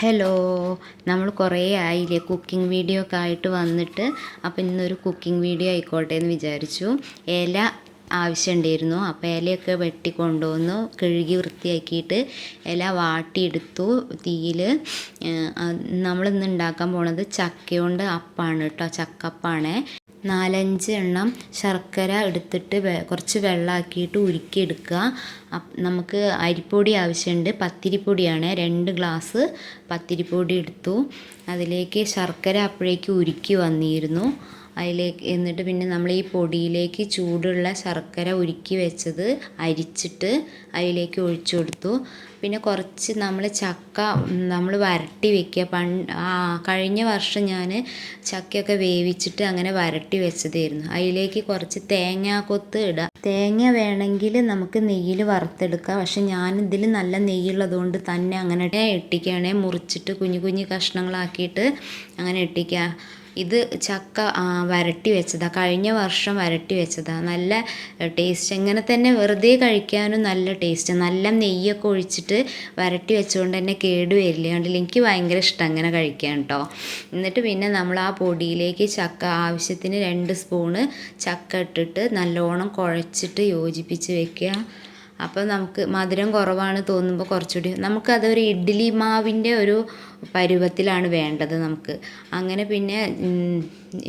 Hello, നമ്മൾ കുറേ ആയില്ലേ കുക്കിംഗ് വീഡിയോ ഒക്കെ ആയിട്ട് വന്നിട്ട്. അപ്പോൾ ഇന്നൊരു കുക്കിംഗ് വീഡിയോ ആയിക്കോട്ടെ എന്ന് വിചാരിച്ചു. ഇല ആവശ്യമുണ്ടായിരുന്നു. അപ്പോൾ ഇലയൊക്കെ വെട്ടി കൊണ്ടുവന്നു കഴുകി വൃത്തിയാക്കിയിട്ട് ഇല വാട്ടിയെടുത്തു തീയിൽ. നമ്മളിന്ന് ഉണ്ടാക്കാൻ പോണത് ചക്ക കൊണ്ട് അപ്പമാണ് കേട്ടോ. ചക്കപ്പാണ്. 4-5 എണ്ണം ശർക്കര എടുത്തിട്ട് കുറച്ച് വെള്ളമാക്കിയിട്ട് ഉരുക്കിയെടുക്കുക. നമുക്ക് അരിപ്പൊടി ആവശ്യമുണ്ട്. പത്തിരിപ്പൊടിയാണ്. 2 ഗ്ലാസ് പത്തിരിപ്പൊടി എടുത്തു. അതിലേക്ക് ശർക്കര അപ്പോഴേക്ക് ഉരുക്കി വന്നിരുന്നു. അതിലേക്ക് എന്നിട്ട് പിന്നെ നമ്മൾ ഈ പൊടിയിലേക്ക് ചൂടുള്ള ശർക്കര ഉരുക്കി വെച്ചത് അരിച്ചിട്ട് അതിലേക്ക് ഒഴിച്ചു കൊടുത്തു. പിന്നെ കുറച്ച് നമ്മൾ ചക്ക നമ്മൾ വരട്ടി വെക്കുക. കഴിഞ്ഞ വർഷം ഞാൻ ചക്കയൊക്കെ വേവിച്ചിട്ട് അങ്ങനെ വരട്ടി വെച്ചതായിരുന്നു. അതിലേക്ക് കുറച്ച് തേങ്ങാക്കൊത്ത് ഇടുക. തേങ്ങ വേണമെങ്കിൽ നമുക്ക് നെയ്യിൽ വറുത്തെടുക്കാം. പക്ഷെ ഞാനിതിൽ നല്ല നെയ്യുള്ളതുകൊണ്ട് തന്നെ അങ്ങനെ ഇട്ടിക്കുകയാണെ മുറിച്ചിട്ട് കുഞ്ഞു കുഞ്ഞു കഷ്ണങ്ങളാക്കിയിട്ട് അങ്ങനെ ഇട്ടിക്കുക. ഇത് ചക്ക വരട്ടി വെച്ചതാണ്. കഴിഞ്ഞ വർഷം വരട്ടി വെച്ചതാണ്. നല്ല ടേസ്റ്റ്. ഇങ്ങനെ തന്നെ വെറുതെ കഴിക്കാനും നല്ല ടേസ്റ്റ്. നല്ല നെയ്യൊക്കെ ഒഴിച്ചിട്ട് വരട്ടി വെച്ചുകൊണ്ട് തന്നെ കേടുവരില്ല. കണ്ടില്ല, എനിക്ക് ഭയങ്കര ഇഷ്ടം അങ്ങനെ കഴിക്കാൻ കേട്ടോ. എന്നിട്ട് പിന്നെ നമ്മൾ ആ പൊടിയിലേക്ക് ചക്ക ആവശ്യത്തിന് 2 സ്പൂണ് ചക്ക ഇട്ടിട്ട് നല്ലോണം കുഴച്ചിട്ട് യോജിപ്പിച്ച് വെക്കുക. അപ്പോൾ നമുക്ക് മധുരം കുറവാണ് തോന്നുമ്പോൾ കുറച്ചുകൂടി നമുക്കതൊരു ഇഡ്ഡലി മാവിൻ്റെ ഒരു പരുവത്തിലാണ് വേണ്ടത് നമുക്ക്. അങ്ങനെ പിന്നെ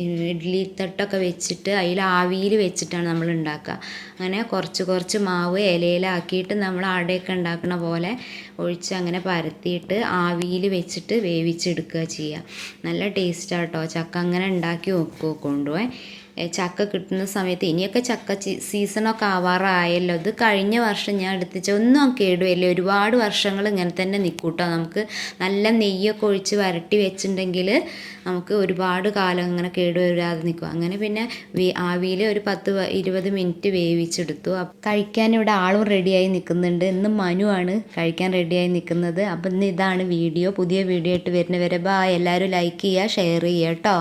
ഇഡ്ഡലി തട്ടൊക്കെ വെച്ചിട്ട് അതിൽ ആവിയിൽ വെച്ചിട്ടാണ് നമ്മൾ ഉണ്ടാക്കുക. അങ്ങനെ കുറച്ച് കുറച്ച് മാവ് ഇലയിലാക്കിയിട്ട് നമ്മൾ അടയൊക്കെ ഉണ്ടാക്കുന്ന പോലെ ഒഴിച്ച് അങ്ങനെ പരത്തിയിട്ട് ആവിയിൽ വെച്ചിട്ട് വേവിച്ചെടുക്കുക ചെയ്യുക. നല്ല ടേസ്റ്റാണ് കേട്ടോ. ചക്ക അങ്ങനെ ഉണ്ടാക്കി കൊണ്ടുപോയി. ചക്ക കിട്ടുന്ന സമയത്ത് ഇനിയൊക്കെ ചക്ക സീസണൊക്കെ ആവാറായല്ലോ. ഇത് കഴിഞ്ഞ വർഷം ഞാൻ എടുത്തിച്ച ഒന്നും കേടുവരില്ല. ഒരുപാട് വർഷങ്ങൾ ഇങ്ങനെ തന്നെ നിൽക്കൂട്ടോ. നമുക്ക് നല്ല നെയ്യൊക്കെ ഒഴിച്ച് വരട്ടി വെച്ചിട്ടുണ്ടെങ്കിൽ നമുക്ക് ഒരുപാട് കാലം ഇങ്ങനെ കേടുവരാതെ നിൽക്കും. അങ്ങനെ പിന്നെ ആവിയിൽ ഒരു 10-20 മിനിറ്റ് വേവിച്ചെടുത്തു. കഴിക്കാൻ ഇവിടെ ആളും റെഡിയായി നിൽക്കുന്നുണ്ട്. ഇന്ന് മനുവാണ് കഴിക്കാൻ റെഡിയായി നിൽക്കുന്നത്. അപ്പം ഇന്ന് ഇതാണ് വീഡിയോ. പുതിയ വീഡിയോ ആയിട്ട് വരുന്നവരെ ബായ്. എല്ലാവരും ലൈക്ക് ചെയ്യുക, ഷെയർ ചെയ്യുക കേട്ടോ.